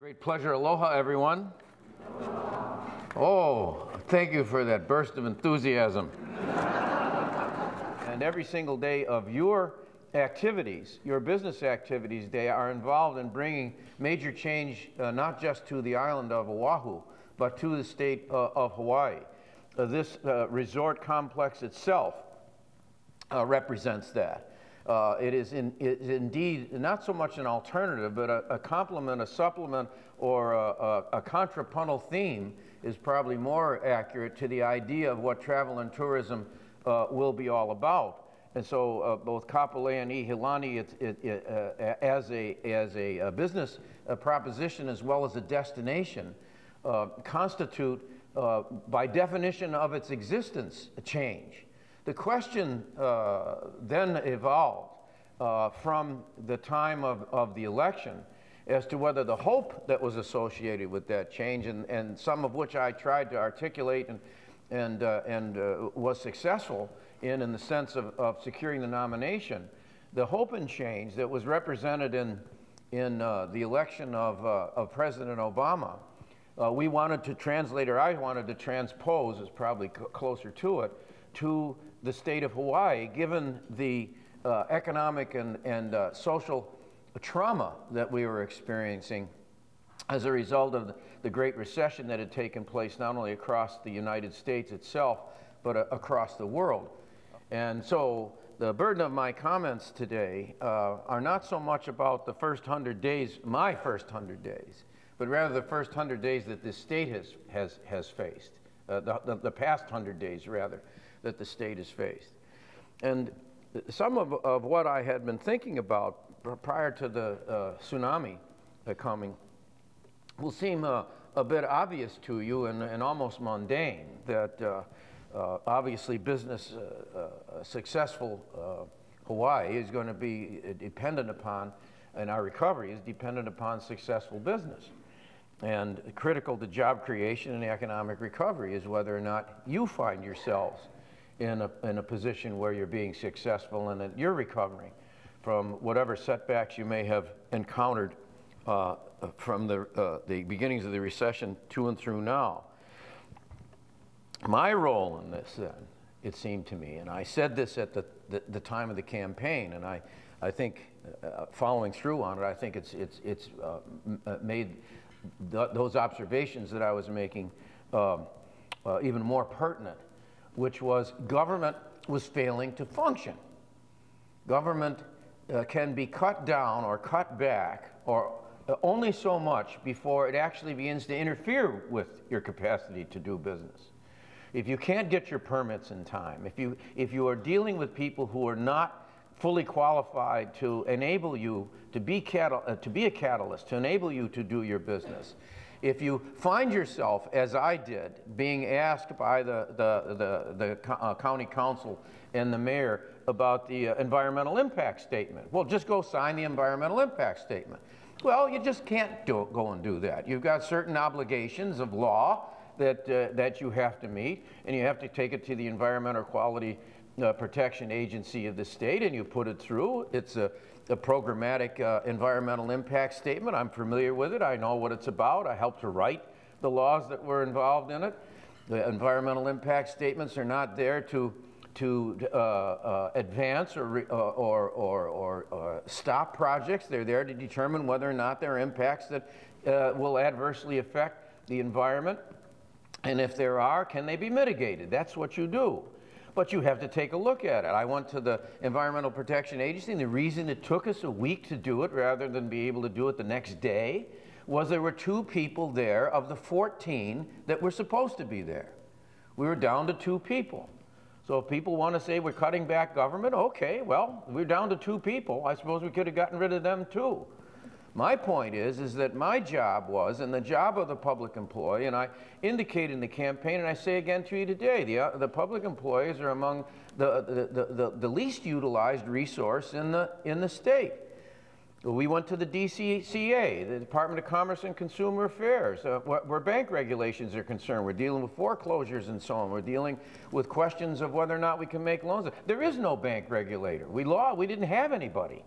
Great pleasure. Aloha, everyone. Oh, thank you for that burst of enthusiasm. And every single day of your activities, your business activities, they are involved in bringing major change, not just to the island of Oahu, but to the state of Hawaii. This resort complex itself represents that. It is indeed not so much an alternative, but a complement, a supplement, or a contrapuntal theme is probably more accurate to the idea of what travel and tourism will be all about. And so both Kapolei and Ihilani, as a business proposition as well as a destination, constitute, by definition of its existence, a change. The question then evolved from the time of the election as to whether the hope that was associated with that change, and some of which I tried to articulate and was successful in the sense of securing the nomination, the hope and change that was represented in the election of President Obama, we wanted to translate, or I wanted to transpose, is probably closer to it, to the state of Hawaii, given the economic and social trauma that we were experiencing as a result of the Great Recession that had taken place not only across the United States itself, but across the world. And so the burden of my comments today are not so much about the first 100 days, my first 100 days, but rather the first 100 days that this state has faced, the past 100 days rather, that the state has faced. And some of what I had been thinking about prior to the tsunami coming will seem a bit obvious to you and almost mundane, that obviously business, successful Hawaii is going to be dependent upon, and our recovery is dependent upon successful business. And critical to job creation and economic recovery is whether or not you find yourselves in a position where you're being successful and that you're recovering from whatever setbacks you may have encountered from the beginnings of the recession to and through now. My role in this, then, it seemed to me, and I said this at the time of the campaign, and I think following through on it, I think it's made those observations that I was making even more pertinent, which was government was failing to function. Government can be cut down or cut back or only so much before it actually begins to interfere with your capacity to do business. If you can't get your permits in time, if you are dealing with people who are not fully qualified to enable you to be a catalyst, to enable you to do your business, if you find yourself, as I did, being asked by the county council and the mayor about the environmental impact statement, well, just go sign the environmental impact statement. Well, you just can't go and do that. You've got certain obligations of law that you have to meet, and you have to take it to the Environmental Quality Protection Agency of the state, and you put it through. It's a programmatic environmental impact statement. I'm familiar with it. I know what it's about. I helped to write the laws that were involved in it. The environmental impact statements are not there to advance or stop projects. They're there to determine whether or not there are impacts that will adversely affect the environment. And if there are, can they be mitigated? That's what you do. But you have to take a look at it. I went to the Environmental Protection Agency, and the reason it took us a week to do it rather than be able to do it the next day was there were 2 people there of the 14 that were supposed to be there. We were down to 2 people. So if people want to say we're cutting back government, okay, well, we're down to 2 people. I suppose we could have gotten rid of them too. My point is that my job was, and the job of the public employee, and I indicated in the campaign, and I say again to you today, the public employees are among the least utilized resource in the state. We went to the DCCA, the Department of Commerce and Consumer Affairs, where bank regulations are concerned. We're dealing with foreclosures and so on. We're dealing with questions of whether or not we can make loans. There is no bank regulator. We didn't have anybody.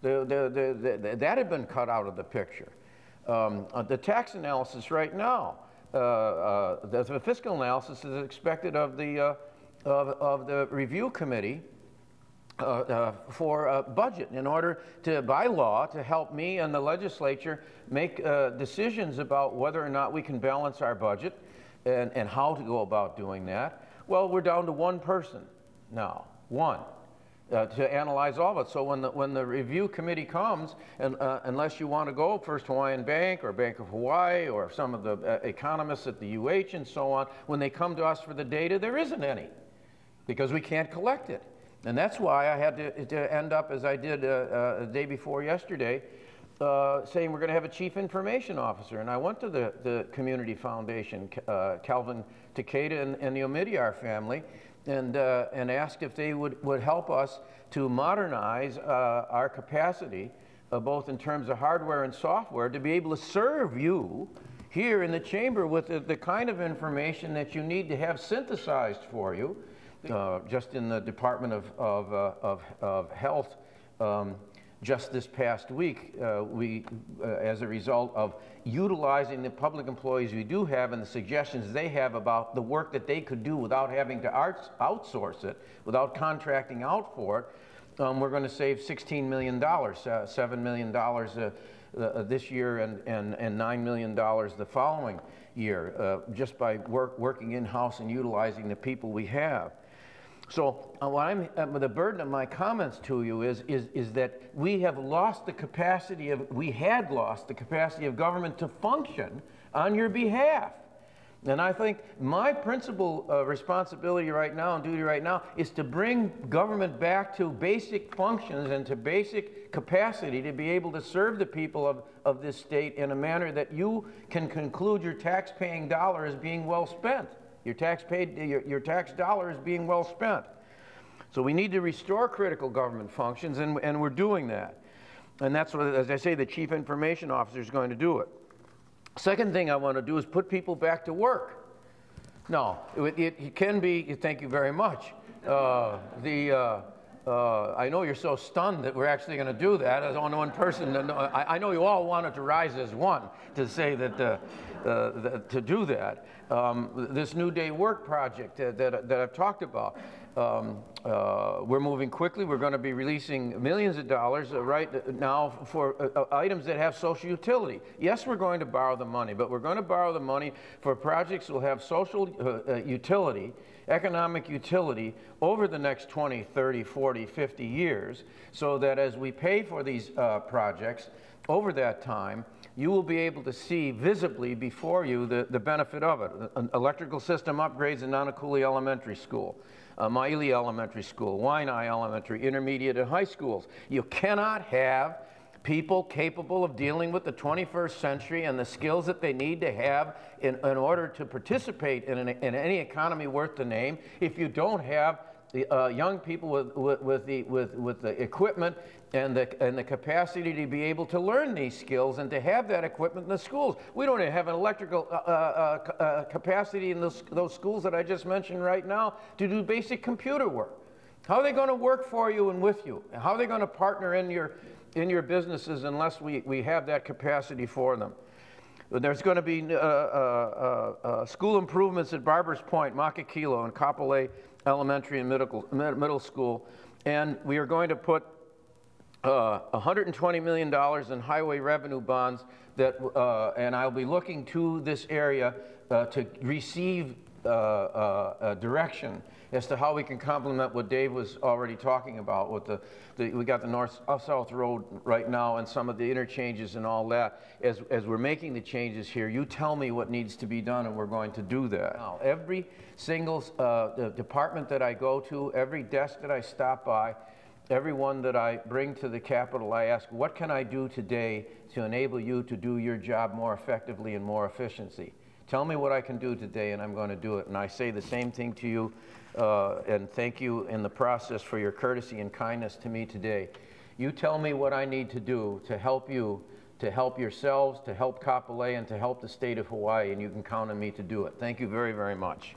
That had been cut out of the picture. The tax analysis right now, the fiscal analysis is expected of the review committee for a budget in order to, by law, to help me and the legislature make decisions about whether or not we can balance our budget and how to go about doing that. Well, we're down to one person now, one. To analyze all of it. So when the review committee comes, and unless you want to go First Hawaiian Bank or Bank of Hawaii or some of the economists at the UH and so on, when they come to us for the data, there isn't any because we can't collect it. And that's why I had to end up as I did the day before yesterday, saying we're going to have a chief information officer. And I went to the community foundation, Calvin Takeda and the Omidyar family, and asked if they would help us to modernize our capacity, both in terms of hardware and software, to be able to serve you here in the chamber with the kind of information that you need to have synthesized for you. Just in the Department of Health, just this past week, we, as a result of utilizing the public employees we do have and the suggestions they have about the work that they could do without having to outsource it, without contracting out for it, we're going to save $16 million, $7 million this year and $9 million the following year, just by working in-house and utilizing the people we have. So what the burden of my comments to you is that we have lost the capacity of, we had lost the capacity of government to function on your behalf. And I think my principal responsibility right now and duty right now is to bring government back to basic functions and to basic capacity to be able to serve the people of this state in a manner that you can conclude your tax-paying dollar is being well spent. Your tax dollar is being well spent. So we need to restore critical government functions, and we're doing that. And that's what, as I say, the chief information officer is going to do it. Second thing I want to do is put people back to work. No, it can be, thank you very much. I know you're so stunned that we're actually going to do that. As only one person, I know you all wanted to rise as one to say that, to do that. This New Day Work project that I've talked about, we're moving quickly. We're going to be releasing millions of dollars right now for items that have social utility. Yes, we're going to borrow the money, but we're going to borrow the money for projects that will have social utility, economic utility over the next 20, 30, 40, 50 years, so that as we pay for these projects over that time, you will be able to see visibly before you the benefit of it. Electrical system upgrades in Nanakuli Elementary School, Maili Elementary School, Waianae Elementary, intermediate and high schools. You cannot have people capable of dealing with the 21st century and the skills that they need to have in order to participate in any economy worth the name if you don't have the young people with the equipment and the capacity to be able to learn these skills and to have that equipment in the schools. We don't have an electrical capacity in those schools that I just mentioned right now to do basic computer work. How are they going to work for you and with you? How are they going to partner in your businesses unless we have that capacity for them? There's going to be school improvements at Barbers Point, Makakilo, and Kapolei Elementary and Middle School, and we are going to put $120 million in highway revenue bonds that, and I'll be looking to this area to receive direction as to how we can complement what Dave was already talking about with we got the north-south road right now and some of the interchanges and all that. As we're making the changes here, you tell me what needs to be done and we're going to do that. Now, every single department that I go to, every desk that I stop by, everyone that I bring to the Capitol, I ask, what can I do today to enable you to do your job more effectively and more efficiently? Tell me what I can do today and I'm going to do it. And I say the same thing to you and thank you in the process for your courtesy and kindness to me today. You tell me what I need to do to help you, to help yourselves, to help Kapolei, and to help the state of Hawaii, and you can count on me to do it. Thank you very, very much.